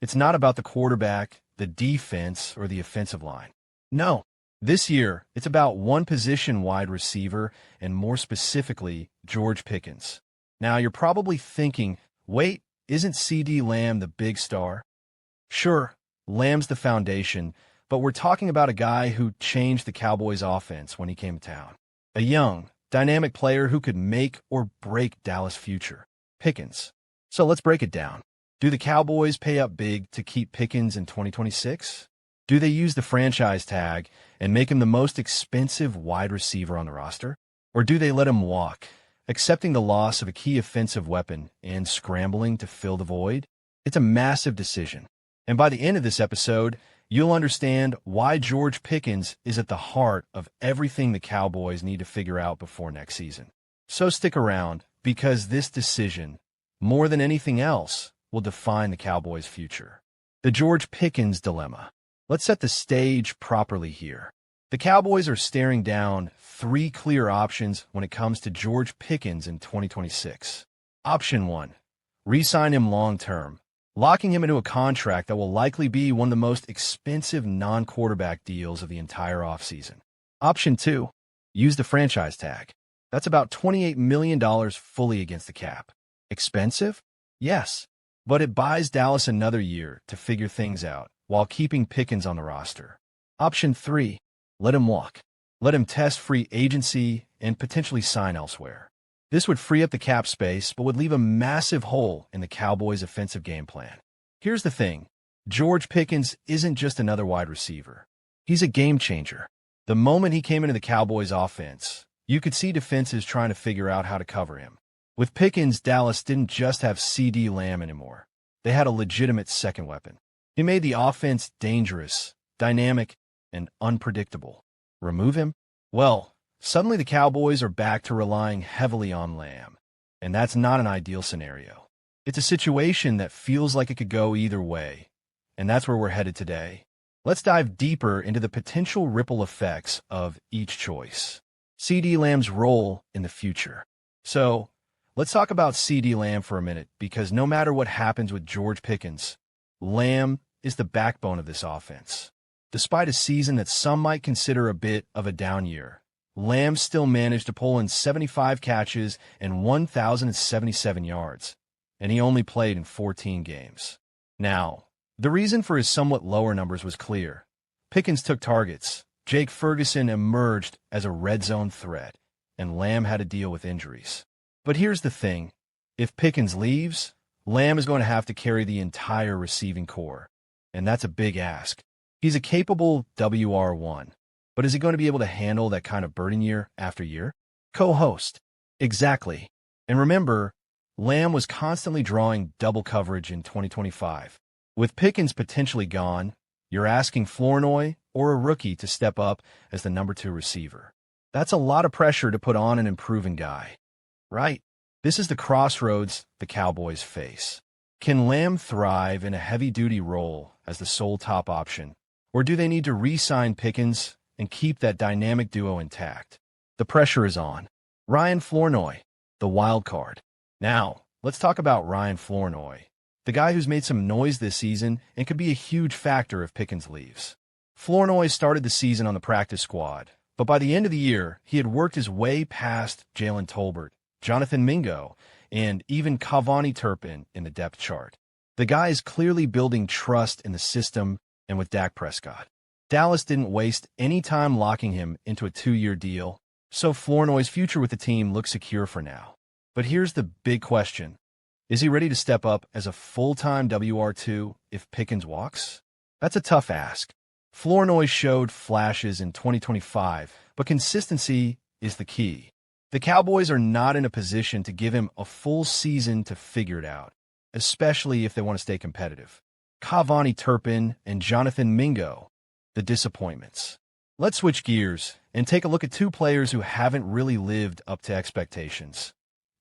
It's not about the quarterback, the defense, or the offensive line. No. This year, it's about one position wide receiver, and more specifically, George Pickens. Now, you're probably thinking, wait, isn't CD Lamb the big star? Sure, Lamb's the foundation, but we're talking about a guy who changed the Cowboys' offense when he came to town. A young, dynamic player who could make or break Dallas' future. Pickens. So let's break it down. Do the Cowboys pay up big to keep Pickens in 2026? Do they use the franchise tag and make him the most expensive wide receiver on the roster? Or do they let him walk, accepting the loss of a key offensive weapon and scrambling to fill the void? It's a massive decision. And by the end of this episode, you'll understand why George Pickens is at the heart of everything the Cowboys need to figure out before next season. So stick around, because this decision, more than anything else, will define the Cowboys' future. The George Pickens dilemma. Let's set the stage properly here. The Cowboys are staring down three clear options when it comes to George Pickens in 2026. Option 1. Re-sign him long-term, locking him into a contract that will likely be one of the most expensive non-quarterback deals of the entire offseason. Option 2. Use the franchise tag. That's about $28 million fully against the cap. Expensive? Yes, but it buys Dallas another year to figure things out while keeping Pickens on the roster. Option 3. Let him walk. Let him test free agency and potentially sign elsewhere. This would free up the cap space, but would leave a massive hole in the Cowboys' offensive game plan. Here's the thing. George Pickens isn't just another wide receiver. He's a game changer. The moment he came into the Cowboys' offense, you could see defenses trying to figure out how to cover him. With Pickens, Dallas didn't just have CD Lamb anymore. They had a legitimate second weapon. He made the offense dangerous, dynamic, and unpredictable. Remove him? Well, suddenly the Cowboys are back to relying heavily on Lamb. And that's not an ideal scenario. It's a situation that feels like it could go either way. And that's where we're headed today. Let's dive deeper into the potential ripple effects of each choice. CD Lamb's role in the future. So, let's talk about CD Lamb for a minute, because no matter what happens with George Pickens, Lamb is the backbone of this offense. Despite a season that some might consider a bit of a down year, Lamb still managed to pull in 75 catches and 1,077 yards, and he only played in 14 games. Now, the reason for his somewhat lower numbers was clear. Pickens took targets, Jake Ferguson emerged as a red zone threat, and Lamb had to deal with injuries. But here's the thing. If Pickens leaves, Lamb is going to have to carry the entire receiving core, and that's a big ask. He's a capable WR1, but is he going to be able to handle that kind of burden year after year? Co-host. Exactly. And remember, Lamb was constantly drawing double coverage in 2025. With Pickens potentially gone, you're asking Flournoy or a rookie to step up as the number 2 receiver. That's a lot of pressure to put on an improving guy. Right? This is the crossroads the Cowboys face. Can Lamb thrive in a heavy-duty role as the sole top option, or do they need to re-sign Pickens and keep that dynamic duo intact? The pressure is on. Ryan Flournoy, the wild card. Now, let's talk about Ryan Flournoy, the guy who's made some noise this season and could be a huge factor if Pickens leaves. Flournoy started the season on the practice squad, but by the end of the year, he had worked his way past Jalen Tolbert, Jonathan Mingo, and even Cavani Turpin in the depth chart. The guy is clearly building trust in the system and with Dak Prescott. Dallas didn't waste any time locking him into a 2-year deal, so Flournoy's future with the team looks secure for now. But here's the big question. Is he ready to step up as a full-time WR2 if Pickens walks? That's a tough ask. Flournoy showed flashes in 2025, but consistency is the key. The Cowboys are not in a position to give him a full season to figure it out, especially if they want to stay competitive. Cavani Turpin and Jonathan Mingo, the disappointments. Let's switch gears and take a look at 2 players who haven't really lived up to expectations.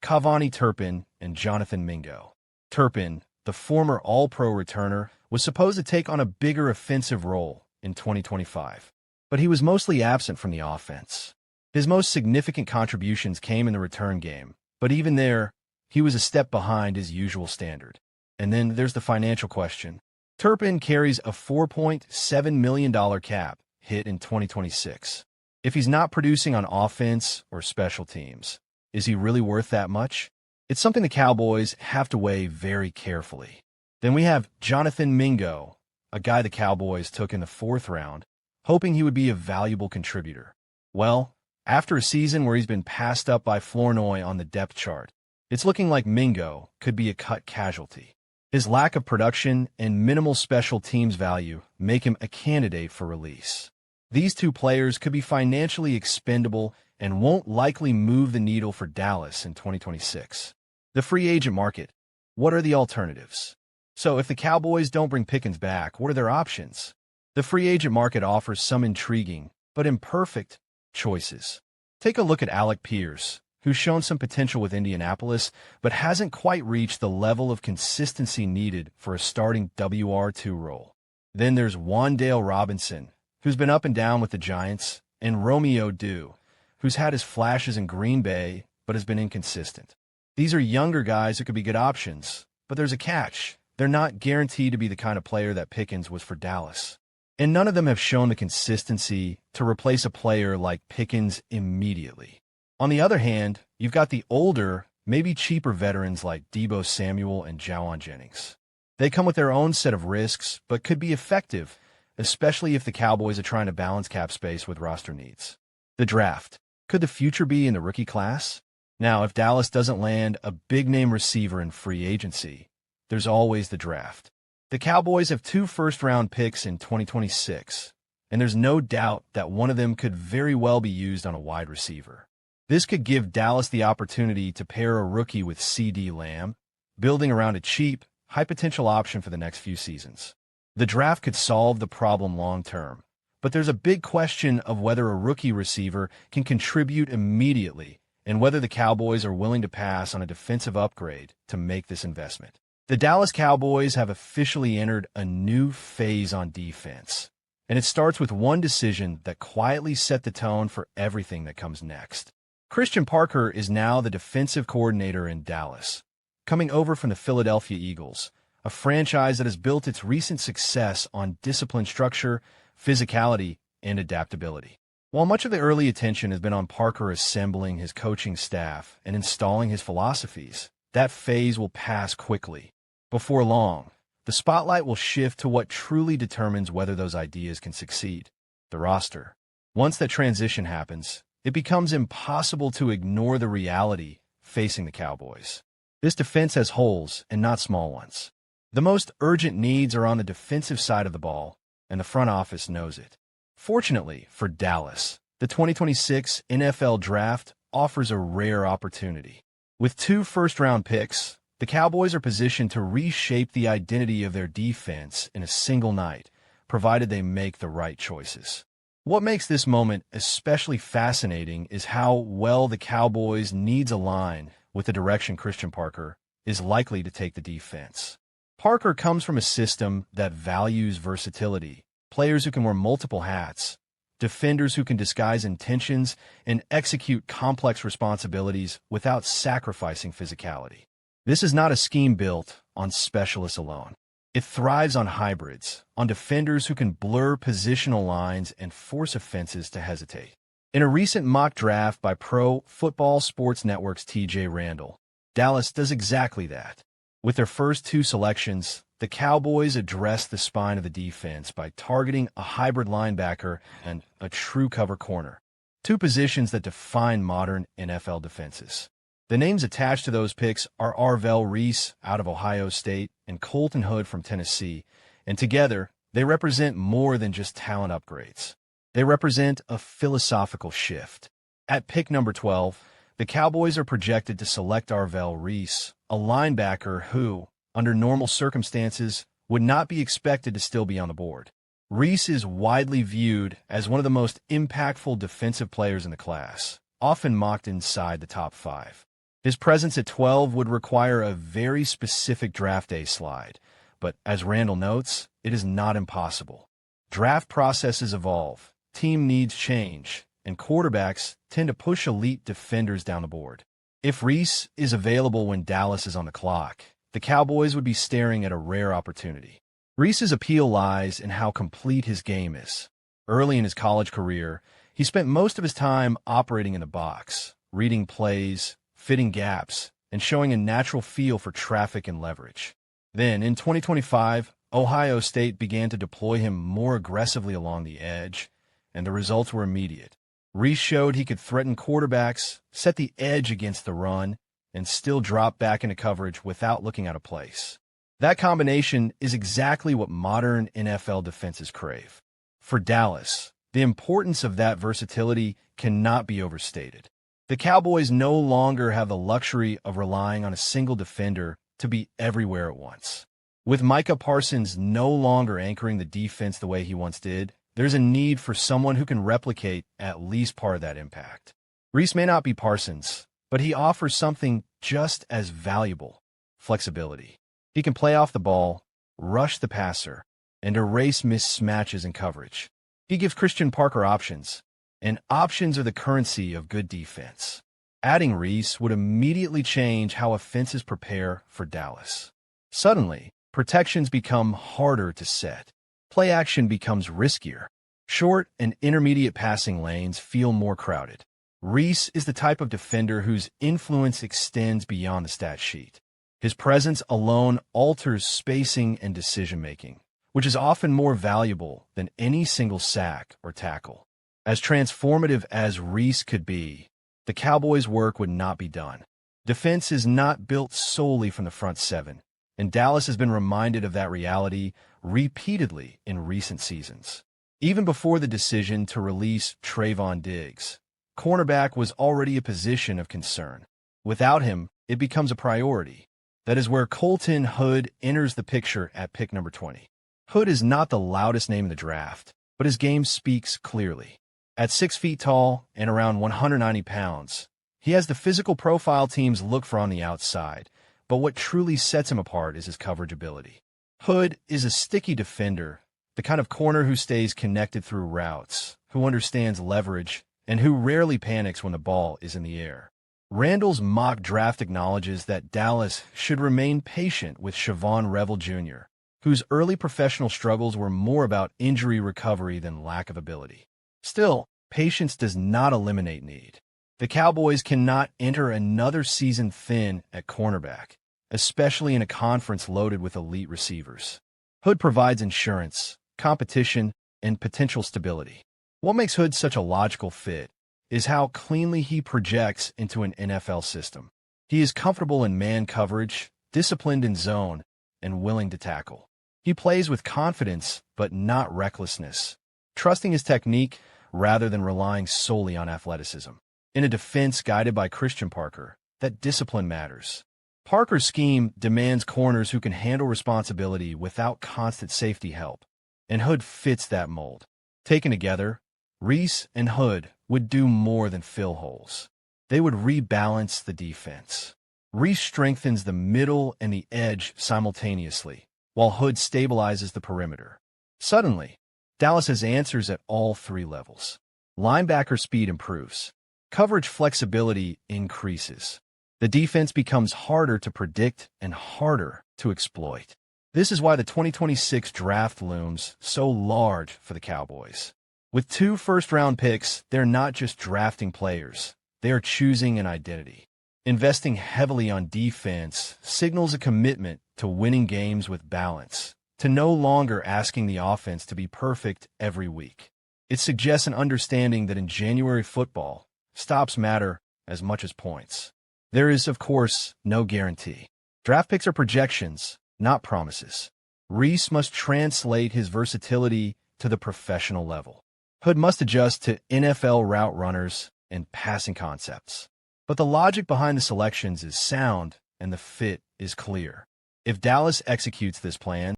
Cavani Turpin and Jonathan Mingo. Turpin, the former All-Pro returner, was supposed to take on a bigger offensive role in 2025, but he was mostly absent from the offense. His most significant contributions came in the return game, but even there, he was a step behind his usual standard. And then there's the financial question. Turpin carries a $4.7 million cap hit in 2026. If he's not producing on offense or special teams, is he really worth that much? It's something the Cowboys have to weigh very carefully. Then we have Jonathan Mingo, a guy the Cowboys took in the 4th round, hoping he would be a valuable contributor. Well, after a season where he's been passed up by Flournoy on the depth chart, it's looking like Mingo could be a cut casualty. His lack of production and minimal special teams value make him a candidate for release. These two players could be financially expendable and won't likely move the needle for Dallas in 2026. The free agent market. What are the alternatives? So if the Cowboys don't bring Pickens back, what are their options? The free agent market offers some intriguing, but imperfect, choices. Take a look at Alec Pierce, who's shown some potential with Indianapolis, but hasn't quite reached the level of consistency needed for a starting WR2 role. Then there's Wan'Dale Robinson, who's been up and down with the Giants, and Romeo Dew, who's had his flashes in Green Bay, but has been inconsistent. These are younger guys who could be good options, but there's a catch. They're not guaranteed to be the kind of player that Pickens was for Dallas. And none of them have shown the consistency to replace a player like Pickens immediately. On the other hand, you've got the older, maybe cheaper veterans like Deebo Samuel and Jawan Jennings. They come with their own set of risks, but could be effective, especially if the Cowboys are trying to balance cap space with roster needs. The draft. Could the future be in the rookie class? Now, if Dallas doesn't land a big-name receiver in free agency, there's always the draft. The Cowboys have 2 first-round picks in 2026, and there's no doubt that one of them could very well be used on a wide receiver. This could give Dallas the opportunity to pair a rookie with CeeDee Lamb, building around a cheap, high-potential option for the next few seasons. The draft could solve the problem long-term, but there's a big question of whether a rookie receiver can contribute immediately and whether the Cowboys are willing to pass on a defensive upgrade to make this investment. The Dallas Cowboys have officially entered a new phase on defense, and it starts with one decision that quietly set the tone for everything that comes next. Christian Parker is now the defensive coordinator in Dallas, coming over from the Philadelphia Eagles, a franchise that has built its recent success on disciplined structure, physicality, and adaptability. While much of the early attention has been on Parker assembling his coaching staff and installing his philosophies, that phase will pass quickly. Before long, the spotlight will shift to what truly determines whether those ideas can succeed: the roster. Once that transition happens, it becomes impossible to ignore the reality facing the Cowboys. This defense has holes, and not small ones. The most urgent needs are on the defensive side of the ball, and the front office knows it. Fortunately for Dallas, the 2026 NFL Draft offers a rare opportunity. With 2 first-round picks, the Cowboys are positioned to reshape the identity of their defense in a single night, provided they make the right choices. What makes this moment especially fascinating is how well the Cowboys' needs align with the direction Christian Parker is likely to take the defense. Parker comes from a system that values versatility, players who can wear multiple hats, defenders who can disguise intentions and execute complex responsibilities without sacrificing physicality. This is not a scheme built on specialists alone. It thrives on hybrids, on defenders who can blur positional lines and force offenses to hesitate. In a recent mock draft by Pro Football Sports Network's TJ Randall, Dallas does exactly that. With their first 2 selections, the Cowboys address the spine of the defense by targeting a hybrid linebacker and a true cover corner, 2 positions that define modern NFL defenses. The names attached to those picks are Arvell Reese out of Ohio State and Colton Hood from Tennessee, and together they represent more than just talent upgrades. They represent a philosophical shift. At pick number 12, the Cowboys are projected to select Arvell Reese, a linebacker who, under normal circumstances, would not be expected to still be on the board. Reese is widely viewed as one of the most impactful defensive players in the class, often mocked inside the top 5. His presence at 12 would require a very specific draft day slide, but as Randall notes, it is not impossible. Draft processes evolve, team needs change, and quarterbacks tend to push elite defenders down the board. If Reese is available when Dallas is on the clock, the Cowboys would be staring at a rare opportunity. Reese's appeal lies in how complete his game is. Early in his college career, he spent most of his time operating in the box, reading plays, fitting gaps, and showing a natural feel for traffic and leverage. Then, in 2025, Ohio State began to deploy him more aggressively along the edge, and the results were immediate. Reese showed he could threaten quarterbacks, set the edge against the run, and still drop back into coverage without looking out of place. That combination is exactly what modern NFL defenses crave. For Dallas, the importance of that versatility cannot be overstated. The Cowboys no longer have the luxury of relying on a single defender to be everywhere at once. With Micah Parsons no longer anchoring the defense the way he once did, there's a need for someone who can replicate at least part of that impact. Reese may not be Parsons, but he offers something just as valuable: flexibility. He can play off the ball, rush the passer, and erase mismatches in coverage. He gives Christian Parker options, and options are the currency of good defense. Adding Reese would immediately change how offenses prepare for Dallas. Suddenly, protections become harder to set. Play action becomes riskier. Short and intermediate passing lanes feel more crowded. Reese is the type of defender whose influence extends beyond the stat sheet. His presence alone alters spacing and decision-making, which is often more valuable than any single sack or tackle. As transformative as Reese could be, the Cowboys' work would not be done. Defense is not built solely from the front seven, and Dallas has been reminded of that reality repeatedly in recent seasons. Even before the decision to release Trayvon Diggs, cornerback was already a position of concern. Without him, it becomes a priority. That is where Colton Hood enters the picture at pick number 20. Hood is not the loudest name in the draft, but his game speaks clearly. At 6 feet tall and around 190 pounds, he has the physical profile teams look for on the outside, but what truly sets him apart is his coverage ability. Hood is a sticky defender, the kind of corner who stays connected through routes, who understands leverage, and who rarely panics when the ball is in the air. Randall's mock draft acknowledges that Dallas should remain patient with Siobhan Revel Jr., whose early professional struggles were more about injury recovery than lack of ability. Still, patience does not eliminate need. The Cowboys cannot enter another season thin at cornerback, especially in a conference loaded with elite receivers. Hood provides insurance, competition, and potential stability. What makes Hood such a logical fit is how cleanly he projects into an NFL system. He is comfortable in man coverage, disciplined in zone, and willing to tackle. He plays with confidence, but not recklessness, trusting his technique rather than relying solely on athleticism. In a defense guided by Christian Parker, that discipline matters. Parker's scheme demands corners who can handle responsibility without constant safety help, and Hood fits that mold. Taken together, Reese and Hood would do more than fill holes. They would rebalance the defense. Reese strengthens the middle and the edge simultaneously, while Hood stabilizes the perimeter. Suddenly, Dallas has answers at all three levels. Linebacker speed improves. Coverage flexibility increases. The defense becomes harder to predict and harder to exploit. This is why the 2026 draft looms so large for the Cowboys. With 2 first-round picks, they're not just drafting players. They are choosing an identity. Investing heavily on defense signals a commitment to winning games with balance, to no longer asking the offense to be perfect every week. It suggests an understanding that in January football, stops matter as much as points. There is, of course, no guarantee. Draft picks are projections, not promises. Reese must translate his versatility to the professional level. Hood must adjust to NFL route runners and passing concepts. But the logic behind the selections is sound and the fit is clear. If Dallas executes this plan,